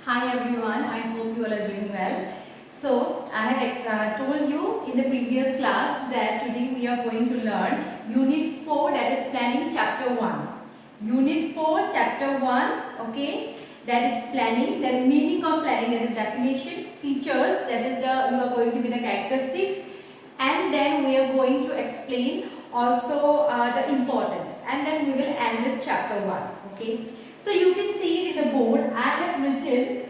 Hi everyone, I hope you all are doing well. So, I have told you in the previous class that today we are going to learn Unit 4, that is Planning Chapter 1. Unit 4 Chapter 1, okay, that is planning, then meaning of planning, that is definition, features, that is you are going to be the characteristics, and then we are going to explain also the importance, and then we will end this chapter 1, okay. So you can see it in the board, I have written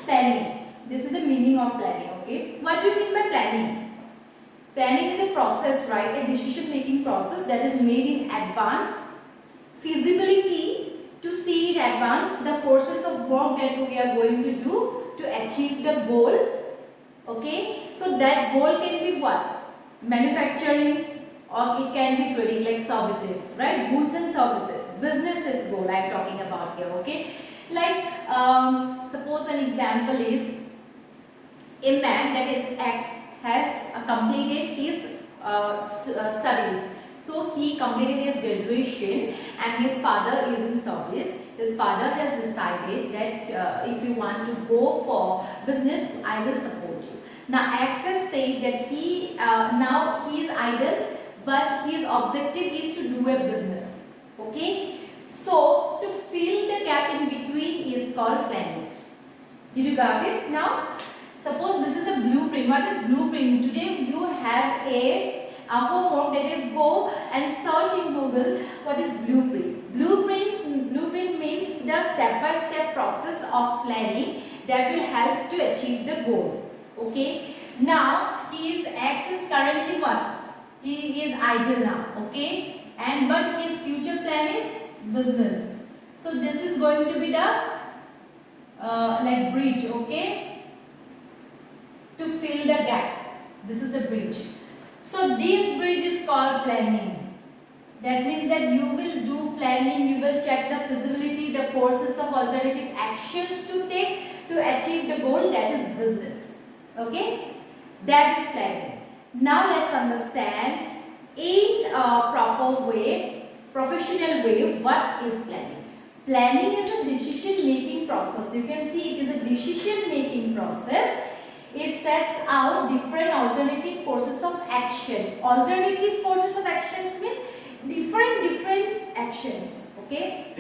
planning. This is the meaning of planning, okay. What do you mean by planning? Planning is a process, right, a decision making process that is made in advance, feasibility to see in advance the courses of work that we are going to do to achieve the goal. Okay, so that goal can be what? Manufacturing, or it can be trading like services, right? Goods and services. Businesses goal I am talking about here. Okay, like suppose an example is a man, that is X, has completed his studies. So he completed his graduation and his father is in service. His father has decided that if you want to go for business, I will support you. Now X has said that now he is idle, but his objective is to do a business. Okay. So to fill the gap in between is called planning. Did you got it? Now suppose this is a blueprint. What is blueprint? Today you have a homework, that is go and search in Google what is blueprint. Blueprint means the step-by-step process of planning that will help to achieve the goal. Okay. Now X is currently what? He is idle now. Okay. And but his future plan is business. So this is going to be the like bridge. Okay. To fill the gap. This is the bridge. So this bridge is called planning. That means that you will do planning, you will check the feasibility, the courses of alternative actions to take to achieve the goal, that is business. Okay? That is planning. Now let's understand in a proper way, professional way, what is planning. Planning is a decision making process. You can see it is a decision making process. It sets out different alternative courses of action. Alternative courses of actions means different actions. Okay.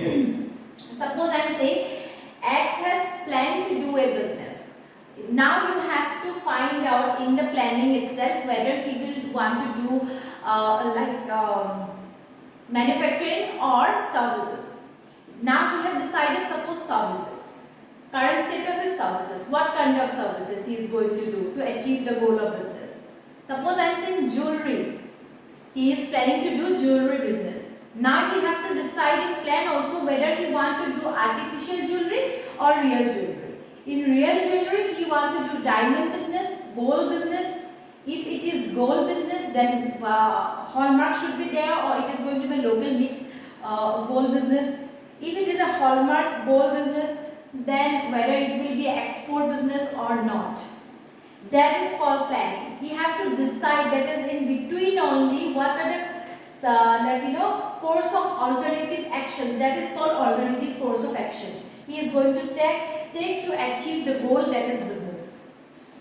Suppose I am saying X has planned to do a business. Now you have to find out in the planning itself whether he will want to do manufacturing or services. Now he have decided, suppose services. Current status is services. What kind of services he is going to do to achieve the goal of business? Suppose I am saying jewelry. He is planning to do jewelry business. Now he have to decide in plan also whether he want to do artificial jewelry or real jewelry. In real jewelry he want to do diamond business, gold business. If it is gold business, then hallmark should be there, or it is going to be local mix gold business. If it is a hallmark gold business, then whether it will be export business or not. That is called planning. He have to decide, that is in between only, what are the course of alternative actions, that is called alternative course of actions. He is going to take to achieve the goal, that is business.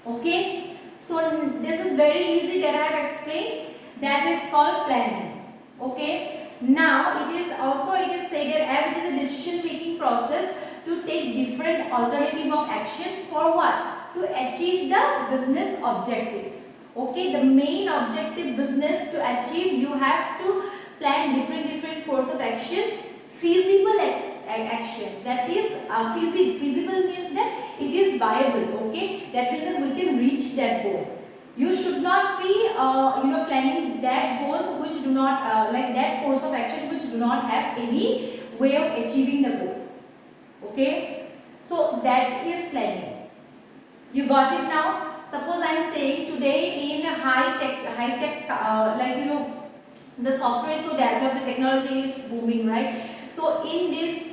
Okay. So this is very easy that I have explained. That is called planning. Okay. Now it is said that as it is a decision making process to take different alternative of actions for what? To achieve the business objectives. Okay, the main objective business to achieve, you have to plan different course of actions, feasible actions. That is feasible means that it is viable. Okay, that means that we can reach that goal. You should not be planning that goals which do not like that course of action which do not have any way of achieving the goal. Okay, so that is planning. You got it now? Suppose I am saying today in high tech the software is so developed, the technology is booming, right? So in this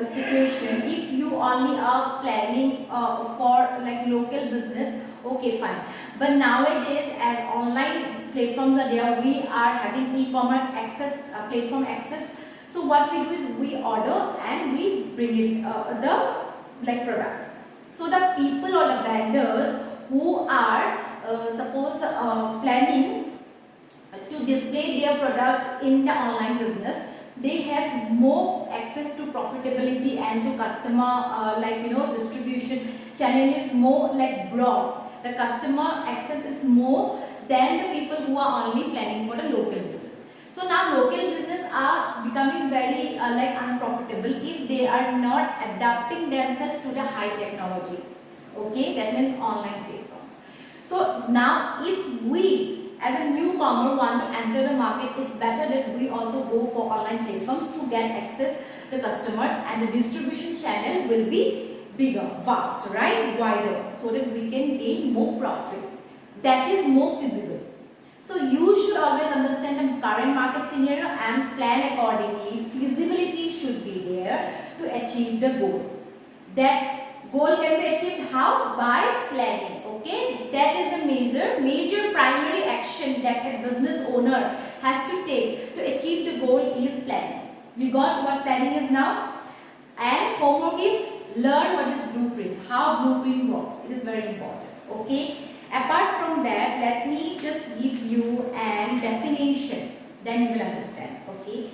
situation, if you only are planning for like local business, okay, fine. But nowadays, as online platforms are there, we are having e-commerce access, platform access. So what we do is we order and we bring it the product. So the people or the vendors who are suppose planning to display their products in the online business, they have more access to profitability and to customer distribution channel is more like broad. The customer access is more than the people who are only planning for the local business. So now local business are becoming very unprofitable if they are not adapting themselves to the high technology. Okay, that means online platforms. So now if we as a newcomer want to enter the market, it's better that we also go for online platforms to get access the customers, and the distribution channel will be bigger, vast, right, wider, so that we can gain more profit. That is more feasible. So you should always understand the current market scenario and plan accordingly. Feasibility should be there to achieve the goal. That goal can be achieved how? By planning. Okay, that is a major primary action that a business owner has to take to achieve the goal is planning. You got what planning is now? And homework is learn what is blueprint, how blueprint works. It is very important. Okay. Apart from that, let me just give you an definition. Then you will understand. Okay.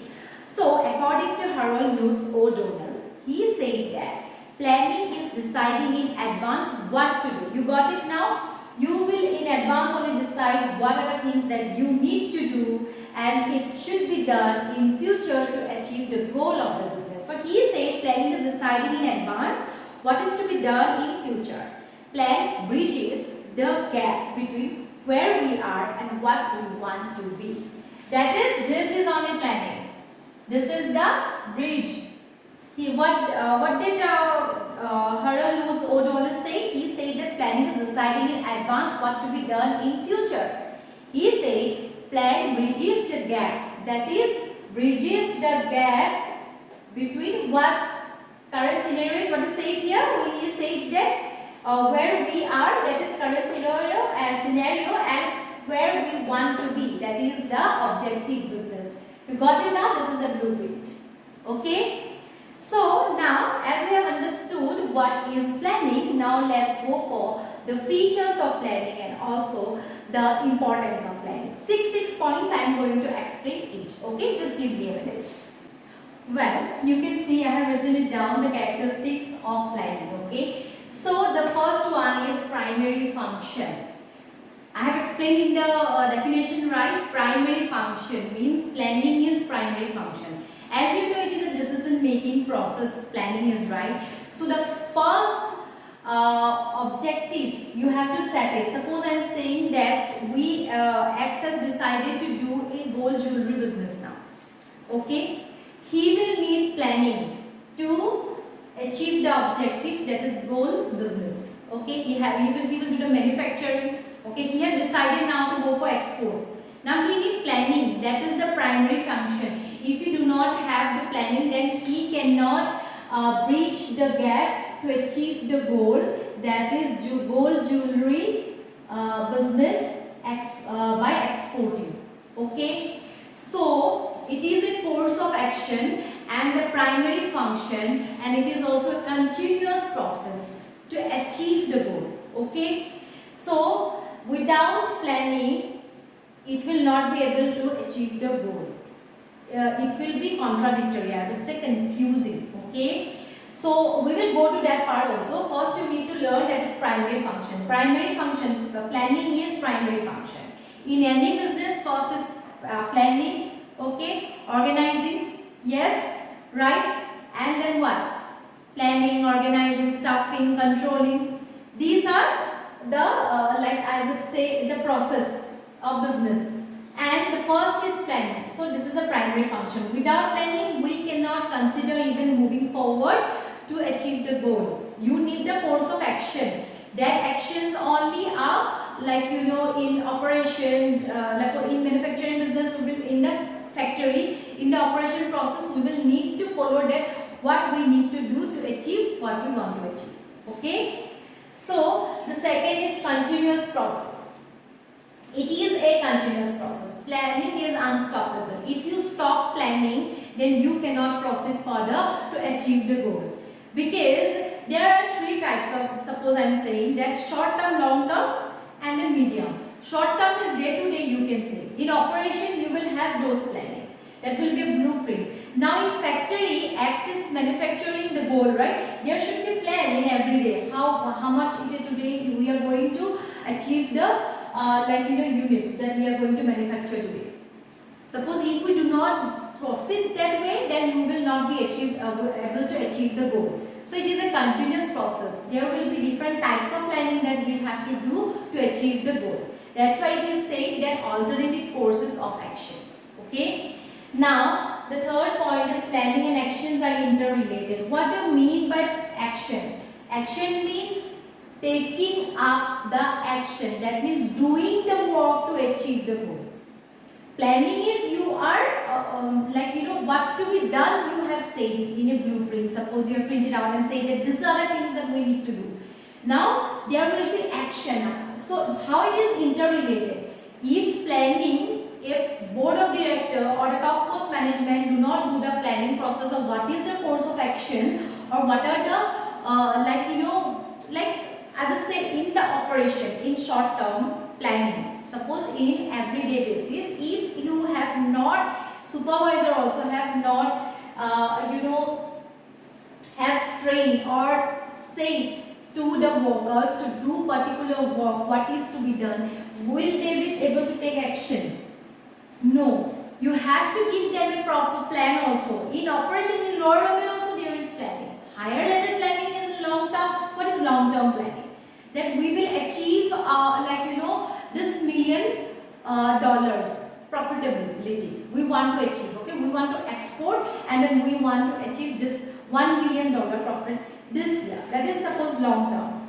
So according to Harold Lutz O'Donnell, he said that planning is deciding in advance what to do. You got it now? You will in advance only decide what are the things that you need to do, and it should be done in future to achieve the goal of the business. So he said planning is deciding in advance what is to be done in future. Plan bridges the gap between where we are and what we want to be. That is, this is only planning. This is the bridge. What did Harold Lutz O'Donnell say? He said that planning is deciding in advance what to be done in future. He said plan bridges the gap. That is, bridges the gap between what current scenario is. What is said here? He said that where we are, that is current scenario, and where we want to be, that is the objective business. You got it now? This is a blueprint. Okay. So now, as we have understood what is planning, now let's go for the features of planning and also the importance of planning. Six points I am going to explain each. Okay, just give me a minute. Well, you can see I have written it down, the characteristics of planning. Okay. So the first one is primary function. I have explained in the definition, right? Primary function means planning is primary function. As you know, it is a decision making process, planning is, right? So the first objective you have to set it. Suppose I am saying that we X has decided to do a gold jewelry business now. Okay? He will need planning to achieve the objective, that is gold business. Okay? He will do the manufacturing. Okay? He has decided now to go for export. Now he needs planning. That is the primary function. If he do not have the planning, then he cannot bridge the gap to achieve the goal, that is gold jewelry business by exporting. Okay. So it is a course of action and the primary function, and it is also a continuous process to achieve the goal. Okay. So without planning, it will not be able to achieve the goal. It will be contradictory, I would say confusing. Okay. So we will go to that part also. First you need to learn that is primary function. Primary function, planning is primary function. In any business, first is planning, okay, organizing, yes, right, and then what? Planning, organizing, stuffing, controlling. These are the I would say the process of business. And the first is planning. So this is a primary function. Without planning, we cannot consider even moving forward to achieve the goal. You need the course of action. That actions only are in operation, in manufacturing business, we will in the factory, in the operation process, we will need to follow that what we need to do to achieve what we want to achieve. Okay. So the second is continuous process. It is a continuous process. Planning is unstoppable. If you stop planning, then you cannot proceed further to achieve the goal. Because there are three types of, suppose I am saying that short term, long term and then medium. Short term is day to day, you can say. In operation you will have those planning. That will be a blueprint. Now in factory, X is manufacturing the goal, right? There should be planning every day. How much it is today we are going to achieve the units that we are going to manufacture today. Suppose if we do not proceed that way, then we will not be able to achieve the goal. So it is a continuous process. There will be different types of planning that we have to do to achieve the goal. That's why it is said that alternative courses of actions. Okay. Now the third point is planning and actions are interrelated. What do you mean by action? Action means taking up the action. That means doing the work to achieve the goal. Planning is you are what to be done, you have said it in a blueprint. Suppose you have printed out and say that these are the things that we need to do. Now there will be action. So how it is interrelated? If planning, if board of director or the top course management do not do the planning process of what is the course of action or what are the I would say in the operation, in short term planning. Suppose in everyday basis, if you have not, supervisor also have not have trained or said to the workers to do particular work, what is to be done, will they be able to take action? No. You have to give them a proper plan also. In operation, in lower level also there is planning. Higher level planning is long term. What is long term planning? That we will achieve this $1 million profitability we want to achieve. Okay, we want to export and then we want to achieve this $1 million profit this year. That is suppose long term.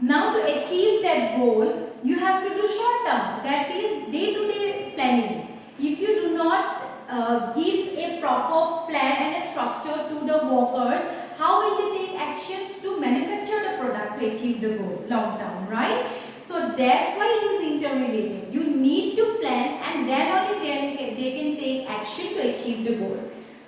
Now to achieve that goal, you have to do short term. That is day to day planning. If you do not give a proper plan and a structure to the workers, how will they take actions to manufacture the product to achieve the goal long term, right? So that's why it is interrelated. You need to plan and then only they can take action to achieve the goal.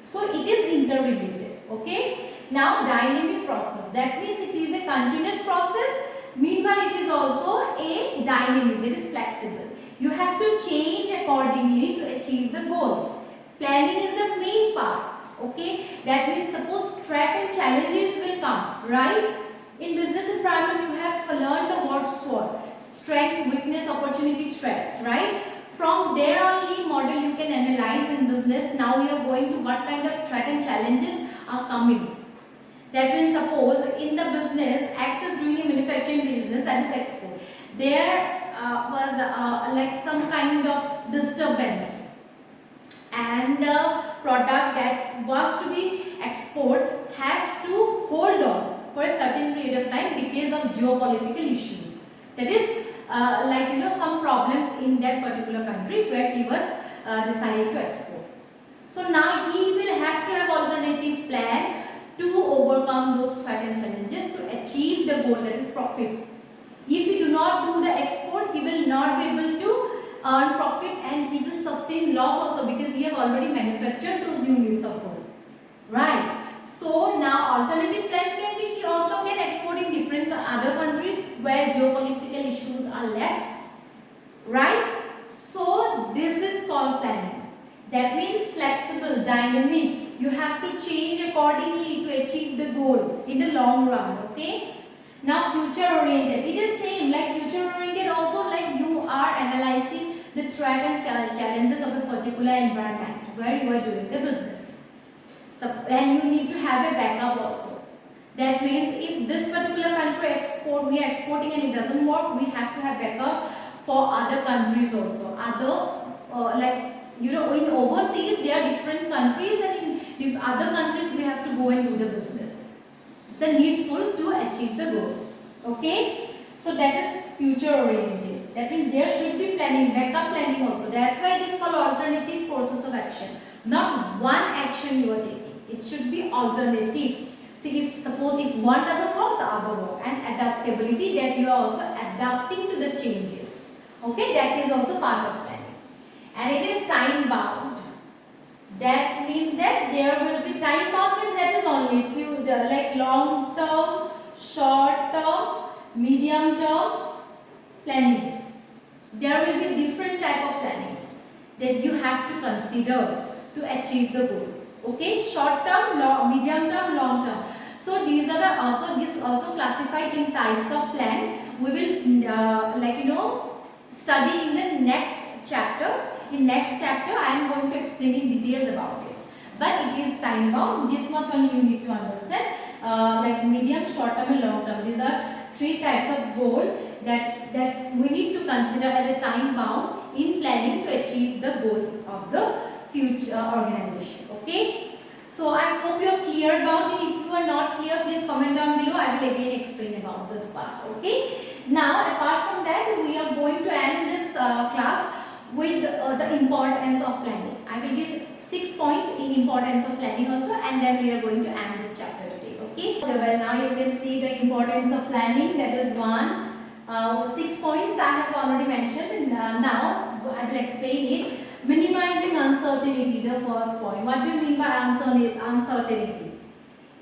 So it is interrelated. Okay. Now dynamic process. That means it is a continuous process. Meanwhile, it is also a dynamic, that is flexible. You have to change accordingly to achieve the goal. Planning is the main part. Okay. That means suppose threat and challenges will come, right? In business environment, you have learned the word SWOT. Strength, weakness, opportunity, threats, right? From there only model you can analyze in business. Now we are going to what kind of threat and challenges are coming. That means suppose in the business, X is doing a manufacturing business and is export. There was some kind of disturbance and the product that was to be export has to hold on for a certain period of time because of geopolitical issues. That is some problems in that particular country where he was decided to export. So now he will have to have alternative plan to overcome those threat and challenges to achieve the goal, that is profit. If he do not do the export, he will not be able to earn profit and he will sustain loss also because he have already manufactured those units of gold, right? So now alternative plan can be, he also can export in different other countries where geopolitical issues are less, right? So this is called planning. That means flexible, dynamic. You have to change accordingly to achieve the goal in the long run. Okay. Now future oriented. It is same like future oriented also, like you are analyzing the threat and challenges of a particular environment where you are doing the business. So, and you need to have a backup also. That means if this particular country we are exporting and it doesn't work, we have to have backup for other countries also. In overseas there are different countries and in other countries we have to go and do the business. The needful to achieve the goal. Okay. So that is future oriented. That means there should be planning, backup planning also. That's why it is called alternative courses of action. Not one action you are taking. It should be alternative. See, suppose if one doesn't work, the other work. And adaptability, that you are also adapting to the changes. Okay, that is also part of planning. And it is time bound. That means that there will be time bound, means that is only if you like long term short term, medium term planning. There will be different type of plannings that you have to consider to achieve the goal. Okay, short term, medium term, long term. So these are this also classified in types of plan. We will study in the next chapter. In next chapter, I am going to explain in details about this. But it is time bound. This much only you need to understand. Like medium, short term, and long term. These are three types of goal that we need to consider as a time bound in planning to achieve the goal of the future organization. Okay. So I hope you are clear about it. If you are not clear, please comment down below. I will again explain about this parts. Okay. Now apart from that, we are going to end this class with the importance of planning. I will give 6 points in importance of planning also, and then we are going to end this chapter today. Okay. Well, now you can see the importance of planning. That is one. 6 points I have already mentioned. Now I will explain it. Minimizing uncertainty, the first point. What do you mean by uncertainty?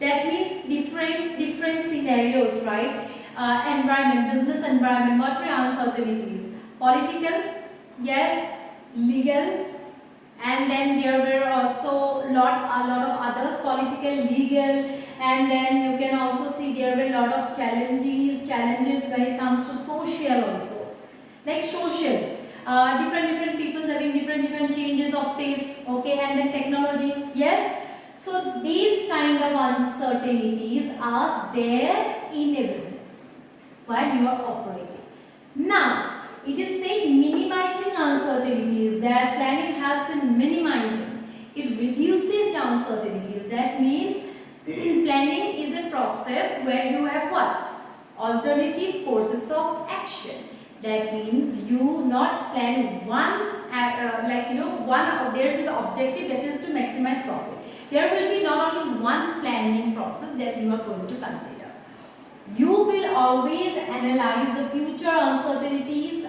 That means different scenarios, right? Environment, business environment. What are uncertainties? Political, yes. Legal, and then there were also a lot of others, political, legal, and then you can also see there were a lot of challenges when it comes to social also, like social. Different people having different changes of taste, okay, and then technology, yes. So these kind of uncertainties are there in a business while you are operating. Now it is said minimizing uncertainties, that planning helps in minimizing. It reduces the uncertainties. That means planning is a process where you have what? Alternative courses of action. That means you not plan there is an objective, that is to maximize profit. There will be not only one planning process that you are going to consider. You will always analyze the future uncertainties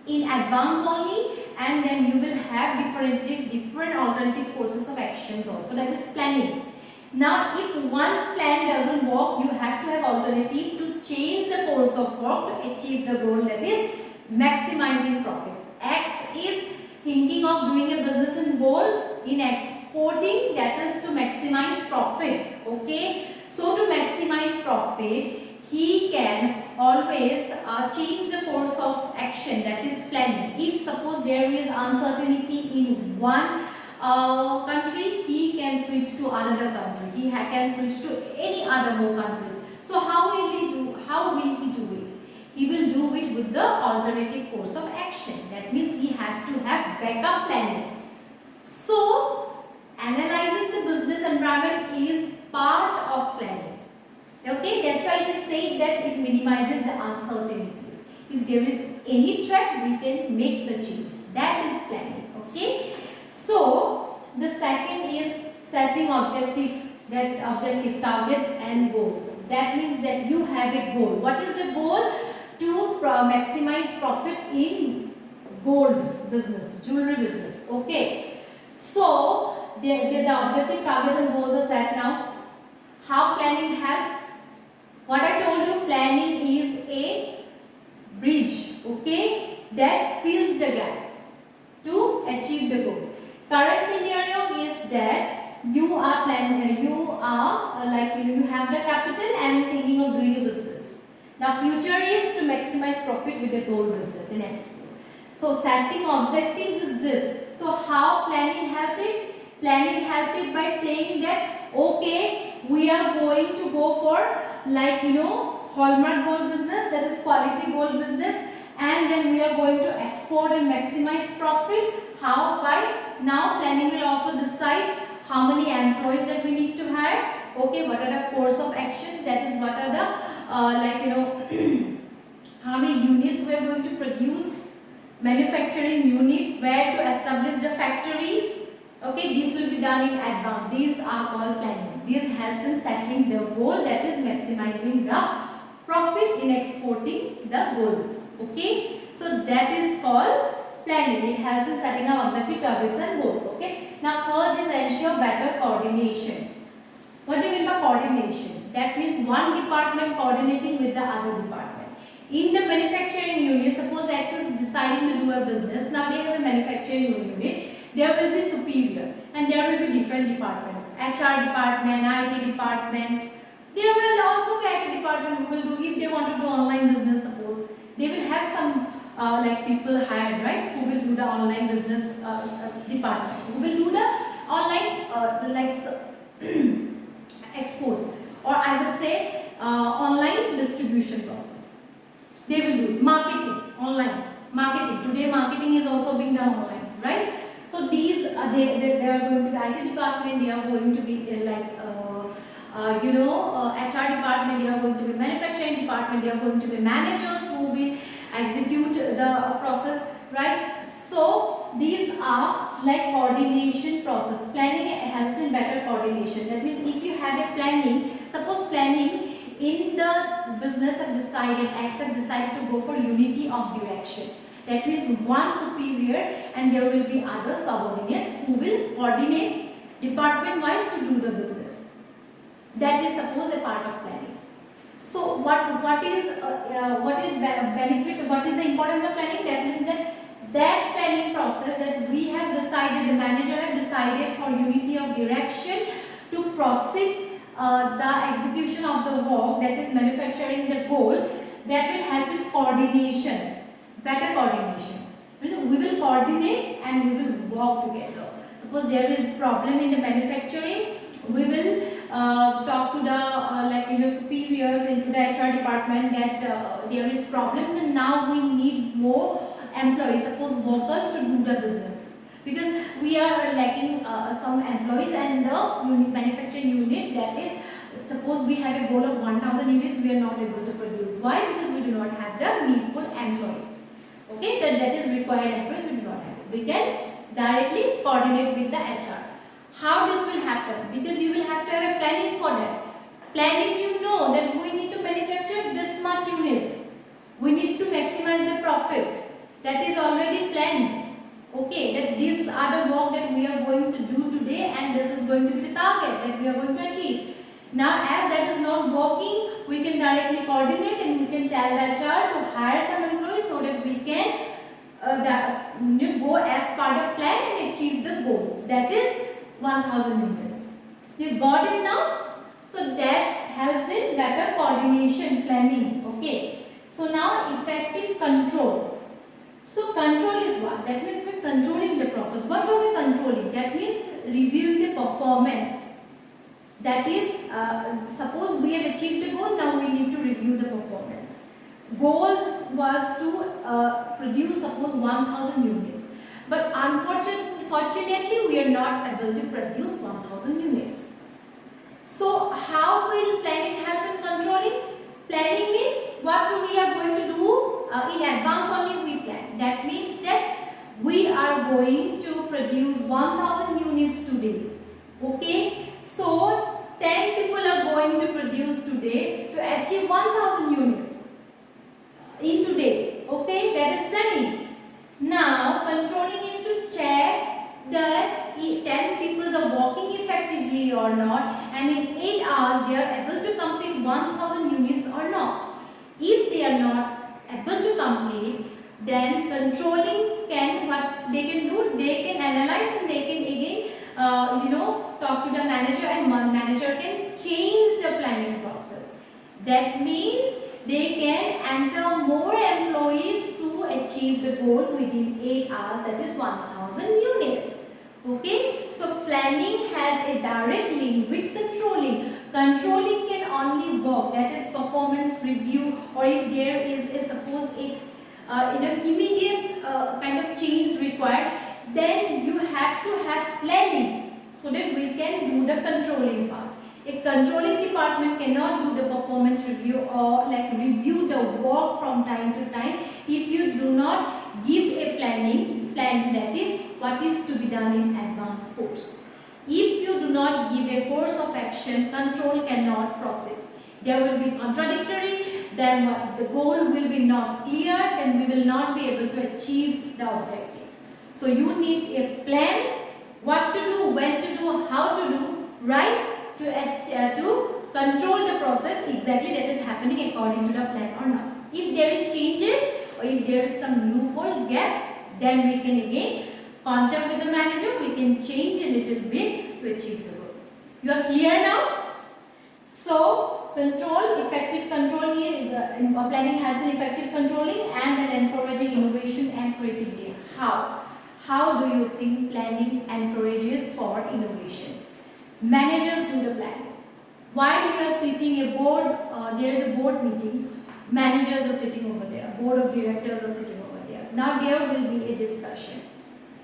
in advance only, and then you will have different alternative courses of actions also. That is planning. Now if one plan doesn't work, you have to have alternative to change the course of work to achieve the goal, that is maximizing profit. X is thinking of doing a business in goal in exporting, that is to maximize profit. Okay, so to maximize profit, he can always change the course of action, that is planning. If suppose there is uncertainty in one country, he can switch to another country. He can switch to any other more countries. So how will he do it? He will do it with the alternative course of action. That means he have to have backup planning. So analyzing the business environment is part of planning. Okay, that's why it is said that it minimizes the uncertainties. If there is any threat, we can make the change. That is planning. Okay. So the second is setting objective targets and goals. That means that you have a goal. What is the goal? To maximize profit in gold business, jewelry business. Okay. So the objective targets and goals are set now. How planning help? What I told you, planning is a bridge, okay, that fills the gap to achieve the goal. Current scenario is that you are planning, you have the capital and thinking of doing a business. Now future is to maximize profit with the gold business in export. So setting objectives is this. So how planning helped it? Planning helped it by saying that okay, we are going to go for hallmark gold business, that is quality gold business, and then we are going to export and maximize profit. How? By now planning will also decide how many employees that we need to hire. Okay, what are the course of actions, that is what are the how many units we are going to produce, manufacturing unit, where to establish the factory. Okay, this will be done in advance. These are called planning. This helps in setting the goal, that is maximizing the profit in exporting the gold. Okay, so that is called planning. It helps in setting up objective targets and goal. Okay, now third is ensure better coordination. What do you mean by coordination? That means one department coordinating with the other department. In the manufacturing unit, suppose X is deciding to do a business. Now they have a manufacturing unit. There will be superior and there will be different department. HR department, IT department. There will also be IT department who will do, if they want to do online business, suppose they will have some like people hired, right, who will do the online business department, who will do the online export, or I would say online distribution process. They will do marketing, online marketing. Today marketing is also being done online, right? So these they are going to be IT department, they are going to be HR department, they are going to be manufacturing department, they are going to be managers who will execute the process, right? So these are like coordination process. Planning helps in better coordination. That means if you have a planning, suppose planning in the business have decided, X have decided to go for unity of direction. That means one superior and there will be other subordinates who will coordinate department wise to do the business. That is suppose a part of planning. So what is benefit? What is the importance of planning? That means that planning process that we have decided, the manager have decided for unity of direction to proceed the execution of the work, that is manufacturing the goal, that will help in coordination. Better coordination. We will coordinate and we will work together. Suppose there is problem in the manufacturing, we will talk to the superiors into the HR department that there is problems and now we need more employees, suppose workers, to do the business, because we are lacking some employees, and the manufacturing unit, that is, suppose we have a goal of 1000 units, we are not able to produce. Why? Because we do not have the needful employees. Okay, that is required employees, we do not have it. We can directly coordinate with the HR. How this will happen? Because you will have to have a planning for that. Planning, you know that we need to manufacture this much units. We need to maximize the profit. That is already planned. Okay, that these are the work that we are going to do today and this is going to be the target that we are going to achieve. Now as that is not working, we can directly coordinate and we can tell HR to hire some employees so that we can go as part of plan and achieve the goal, that is 1000 units. You got it now? So that helps in better coordination planning. Okay. So now effective control. So control is what? That means we're controlling the process. What was the controlling? That means reviewing the performance. That is, suppose we have achieved the goal, now we need to review the performance. Goals was to produce suppose 1000 units. But unfortunately, we are not able to produce 1000 units. So how will planning help in controlling? Planning means what we are going to do in advance only we plan. That means that we are going to produce 1000 units today. Okay. So 10 people are going to produce today to achieve 1000 units in today. Okay. That is planning. Now controlling is to check that 10 people are working effectively or not, and in 8 hours they are able to complete 1000 units or not. If they are not able to complete, then controlling can, what they can do, they can analyze and they can again talk to the manager, and manager can change the planning process. That means they can enter more employees to achieve the goal within 8 hours, that is 1000 units. Okay, so planning has a direct link with controlling. Controlling can only work, that is performance review, or if there is suppose an immediate kind of change required, then you have to have planning so that we can do the controlling part. A controlling department cannot do the performance review or like review the work from time to time if you do not give a plan, that is what is to be done in advance course. If you do not give a course of action, control cannot proceed. There will be contradictory, then the goal will be not clear, then we will not be able to achieve the objective. So you need a plan, what to do, when to do, how to do, right? To control the process exactly that is happening according to the plan or not. If there is changes or if there is some loophole gaps, then we can again contact with the manager, we can change a little bit to achieve the goal. You are clear now? So, control, effective controlling, planning helps in effective controlling and then encouraging innovation and creativity. How? How do you think planning encourages for innovation? Managers do the planning. While we are sitting a board, there is a board meeting, managers are sitting over there, board of directors are sitting over there. Now there will be a discussion.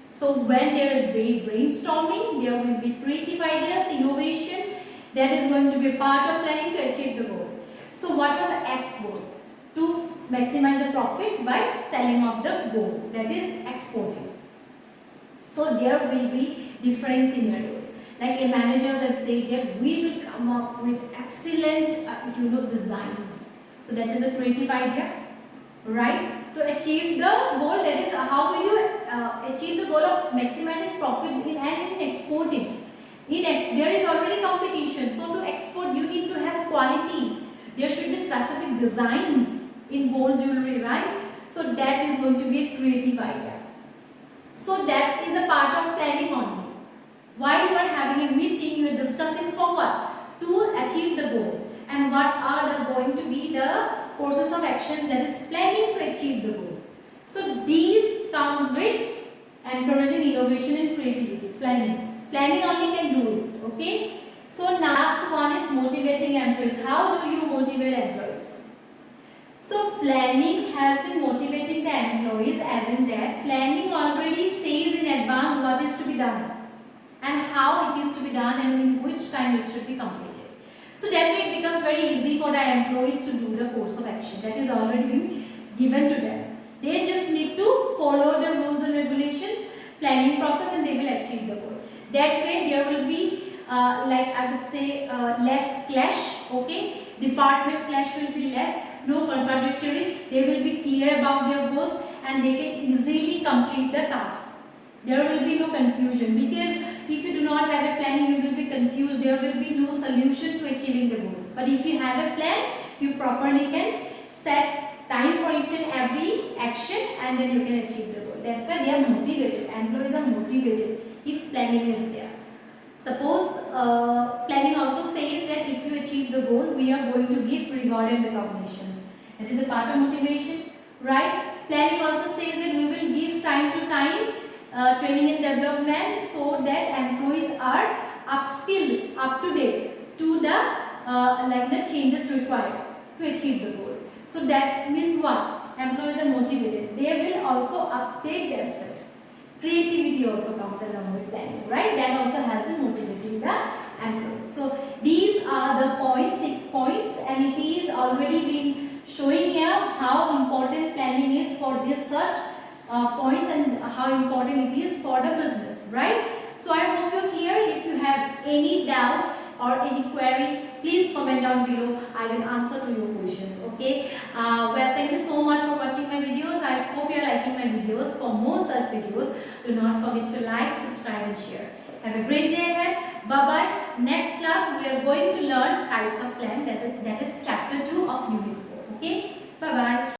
So when there is brainstorming, there will be creative ideas, innovation, that is going to be a part of planning to achieve the goal. So what was the X goal? To maximize the profit by selling off the goal, that is exporting. So there will be different scenarios. Like a managers have said that we will come up with excellent designs. So that is a creative idea, right? To achieve the goal, that is how will you achieve the goal of maximizing profit in exporting. There is already competition, so to export you need to have quality. There should be specific designs in gold jewelry, right? So that is going to be a creative idea. So that is a part of planning only. While you are having a meeting, you are discussing for what? To achieve the goal. And what are going to be the courses of actions, that is planning to achieve the goal. So these comes with encouraging innovation and creativity, planning. Planning only can do it, okay? So now last one is motivating employees. How do you motivate employees? So planning helps in motivating the employees, as in that planning already says in advance what is to be done and how it is to be done and in which time it should be completed. So that way it becomes very easy for the employees to do the course of action that is already been given to them. They just need to follow the rules and regulations, planning process, and they will achieve the goal. That way there will be like I would say less clash, okay? Department clash will be less, no contradictory, they will be clear about their goals and they can easily complete the task. There will be no confusion, because if you do not have a planning, you will be confused. There will be no solution to achieving the goals. But if you have a plan, you properly can set time for each and every action and then you can achieve the goal. That's why they are motivated. Employees are motivated if planning is there. Suppose planning also says that if you achieve the goal, we are going to give reward and recognitions. That is a part of motivation, right? Planning also says that we will give time to time training and development so that employees are upskilled, up to date to the changes required to achieve the goal. So that means what? Employees are motivated. They will also update themselves. Creativity also comes along with planning, right? That also helps in motivating the employees. So these are the points, 6 points, and it is already been showing here how important planning is for this such points and how important it is for the business, right? So I hope you're clear. If you have any doubt or any query, please comment down below. I will answer to your questions, okay? Well, thank you so much for watching my videos. I hope you are liking my videos. For more such videos, do not forget to like, subscribe and share. Have a great day ahead. Bye-bye. Next class, we are going to learn types of plan. That is chapter 2 of unit 4, okay? Bye-bye.